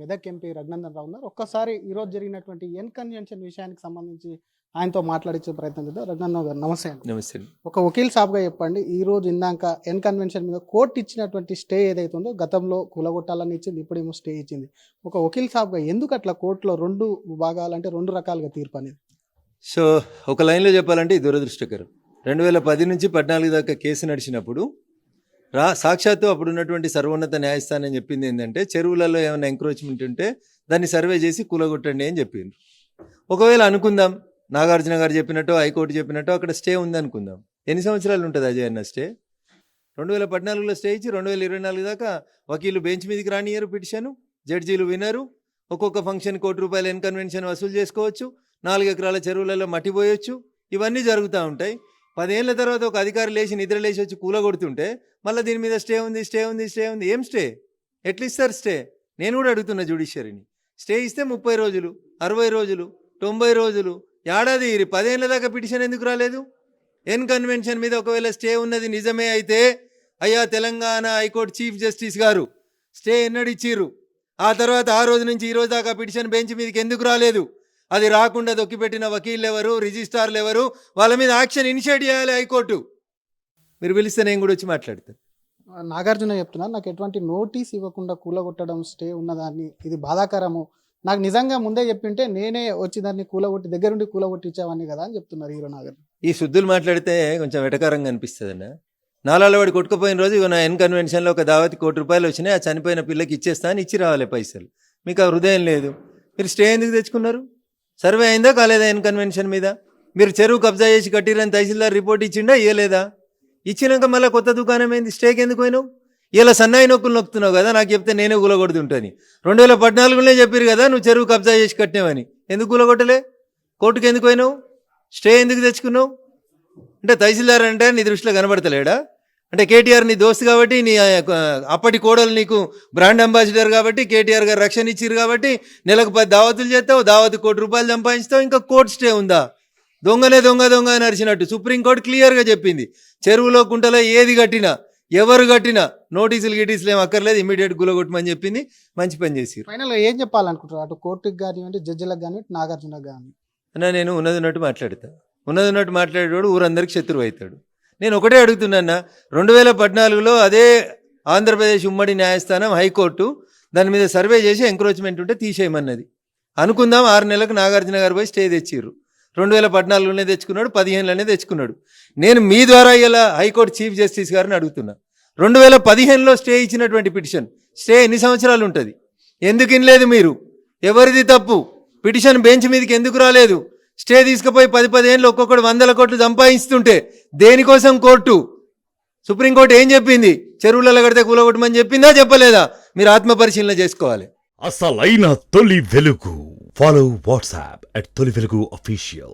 Medak MP Raghunandan Rao ఉన్నారు. ఒక్కసారి ఈరోజు జరిగినటువంటి ఎన్ కన్వెన్షన్ విషయానికి సంబంధించి ఆయనతో మాట్లాడించే ప్రయత్నం చేద్దాం. రఘునందన్ గారు నమస్తే అండి. నమస్తే. ఒక వకీల్ సాబ్గా చెప్పండి, ఈ రోజు ఇందాక ఎన్ కన్వెన్షన్ మీద కోర్టు ఇచ్చినటువంటి స్టే ఏదైతే ఉందో గతంలో కూలగొట్టాలని ఇచ్చింది, ఇప్పుడేమో స్టే ఇచ్చింది. ఒక వకీల్ సాబ్గా ఎందుకు అట్లా కోర్టులో రెండు భాగాలు అంటే రెండు రకాలుగా తీర్పు అనేది? సో ఒక లైన్లో చెప్పాలంటే ఇది దురదృష్టకరం. 2010 నుంచి 14 దాకా కేసు నడిచినప్పుడు సాక్షాత్తు అప్పుడు ఉన్నటువంటి సర్వోన్నత న్యాయస్థానం చెప్పింది ఏంటంటే చెరువులలో ఏమైనా ఎంక్రోచ్మెంట్ ఉంటే దాన్ని సర్వే చేసి కూలగొట్టండి అని చెప్పిండ్రు. ఒకవేళ అనుకుందాం నాగార్జున గారు చెప్పినట్టు హైకోర్టు చెప్పినట్టు అక్కడ స్టే ఉంది అనుకుందాం. ఎన్ని సంవత్సరాలు ఉంటుంది అజయ్ అన్న స్టే? 2014లో స్టే ఇచ్చి 2024 దాకా వకీలు బెంచ్ మీదకి రానియరు, పిటిషను జడ్జీలు వినరు. ఒక్కొక్క ఫంక్షన్ ₹1 ఎన్ కన్వెన్షన్ వసూలు చేసుకోవచ్చు, 4 ఎకరాల చెరువులలో మట్టి పోయొచ్చు. ఇవన్నీ జరుగుతూ ఉంటాయి. 10 ఏళ్ల తర్వాత ఒక అధికారి లేచి నిద్ర లేచి వచ్చి కూలగొడుతుంటే మళ్ళీ దీని మీద స్టే ఉంది. ఏం స్టే? ఎట్లా ఇస్తారు స్టే? నేను కూడా అడుగుతున్నా జ్యుడిషియరీని. స్టే ఇస్తే 30 రోజులు, 60 రోజులు, 90 రోజులు, ఏడాది 10 ఏళ్ల దాకా పిటిషన్ ఎందుకు రాలేదు? ఎన్ కన్వెన్షన్ మీద ఒకవేళ స్టే ఉన్నది నిజమే అయితే అయ్యా తెలంగాణ హైకోర్టు చీఫ్ జస్టిస్ గారు స్టే ఎన్నడు ఇచ్చిర్రు? ఆ తర్వాత ఆ రోజు నుంచి ఈ రోజు దాకా పిటిషన్ బెంచ్ మీదకి ఎందుకు రాలేదు? అది రాకుండా దొక్కిపెట్టిన వకీళ్ళు ఎవరు, రిజిస్ట్రార్లు ఎవరు? వాళ్ళ మీద యాక్షన్ ఇనిషియేట్ చేయాలి హైకోర్టు. మీరు పిలిస్తే నేను కూడా వచ్చి మాట్లాడతాను. నాగార్జున చెప్తున్నారు, నాకు ఎటువంటి నోటీస్ ఇవ్వకుండా కూలగొట్టడం స్టే ఉన్నదాన్ని, ఇది బాధాకరము. నాకు నిజంగా ముందే చెప్పింటే నేనే వచ్చి దాన్ని కూలగొట్టి దగ్గరుండి కూలగొట్టించావని కదా అని చెప్తున్నారు హీరో నాగార్జున. ఈ శుద్ధులు మాట్లాడితే కొంచెం వెటకారంగా అనిపిస్తుంది అన్న. నాలాలో వాడు కొట్టుకుపోయిన రోజు నా ఎన్ కన్వెన్షన్లో ఒక దావతి ₹1 వచ్చినాయి, ఆ చనిపోయిన పిల్లకి ఇచ్చేస్తా అని ఇచ్చి రావాలి పైసలు. మీకు ఆ హృదయం లేదు. మీరు స్టే ఎందుకు తెచ్చుకున్నారు? సర్వే అయిందా కాలేదా ఎన్ కన్వెన్షన్ మీద? మీరు చెరువు కబ్జా చేసి కట్టిరని తహసీల్దార్ రిపోర్ట్ ఇచ్చిండా ఇవ్వలేదా? ఇచ్చినాక మళ్ళీ కొత్త దుకాణం ఏంది? స్టేకి ఎందుకు పోయినావు? ఇలా సన్నాయి నొక్కులు నొక్కుతున్నావు కదా, నాకు చెప్తే నేనే కూలగొడుతుంటాను. 2014లోనే చెప్పారు కదా నువ్వు చెరువు కబ్జా చేసి కట్టినావని. ఎందుకు కూలగొట్టలే? కోర్టుకు ఎందుకు పోయినావు? స్టే ఎందుకు తెచ్చుకున్నావు? అంటే తహసీల్దార్ అంటే నీ దృష్టిలో కనబడతలేడా? అంటే కేటీఆర్ నీ దోస్తు కాబట్టి, నీ అప్పటి కోడలు నీకు బ్రాండ్ అంబాసిడర్ కాబట్టి, కేటీఆర్ గారు రక్షణ ఇచ్చిరు కాబట్టి నెలకు 10 దావతులు చేస్తావు, దావతు ₹1 సంపాదిస్తావు, ఇంకా కోర్టు స్టే ఉందా? దొంగనే దొంగ నడిచినట్టు సుప్రీంకోర్టు క్లియర్గా చెప్పింది. చెరువులో కుంటలో ఏది కట్టినా ఎవరు కట్టినా నోటీసులు ఏం అక్కర్లేదు, ఇమీడియట్ గులగొట్టమని చెప్పింది. మంచి పని చేసిరు. ఫైనల్గా ఏం చెప్పాలనుకుంటారు అటు కోర్టుకి కానివ్వండి, జడ్జిలకు కానీ, నాగార్జునకు కానీ? అన్నా నేను ఉన్నది మాట్లాడతా. ఉన్నది మాట్లాడేవాడు ఊరందరికి శత్రువు అవుతాడు. నేను ఒకటే అడుగుతున్నా, 2014లో అదే ఆంధ్రప్రదేశ్ ఉమ్మడి న్యాయస్థానం హైకోర్టు దాని మీద సర్వే చేసి ఎంక్రోచ్మెంట్ ఉంటే తీసేయమన్నది. అనుకుందాం 6 నెలలకు నాగార్జున గారు పోయి స్టే తెచ్చిర్రు. 2014లోనే తెచ్చుకున్నాడు, 15లోనే తెచ్చుకున్నాడు. నేను మీ ద్వారా ఇలా హైకోర్టు చీఫ్ జస్టిస్ గారిని అడుగుతున్నా, 2015లో స్టే ఇచ్చినటువంటి పిటిషన్ స్టే ఎన్ని సంవత్సరాలు ఉంటుంది? ఎందుకు ఇనలేదు మీరు? ఎవరిది తప్పు? పిటిషన్ బెంచ్ మీదకి ఎందుకు రాలేదు? స్టే తీసుకుపోయి 10 ఏళ్ళు ఒక్కొక్కడు 100 కోట్లు సంపాదిస్తుంటే దేనికోసం కోర్టు? సుప్రీంకోర్టు ఏం చెప్పింది? చెరువులలో కడితే కూలగొట్టమని చెప్పిందా చెప్పలేదా? మీరు ఆత్మ పరిశీలన చేసుకోవాలి. అసలైన తొలి వెలుగు. ఫాలో వాట్సాప్ @తొలి వెలుగు official.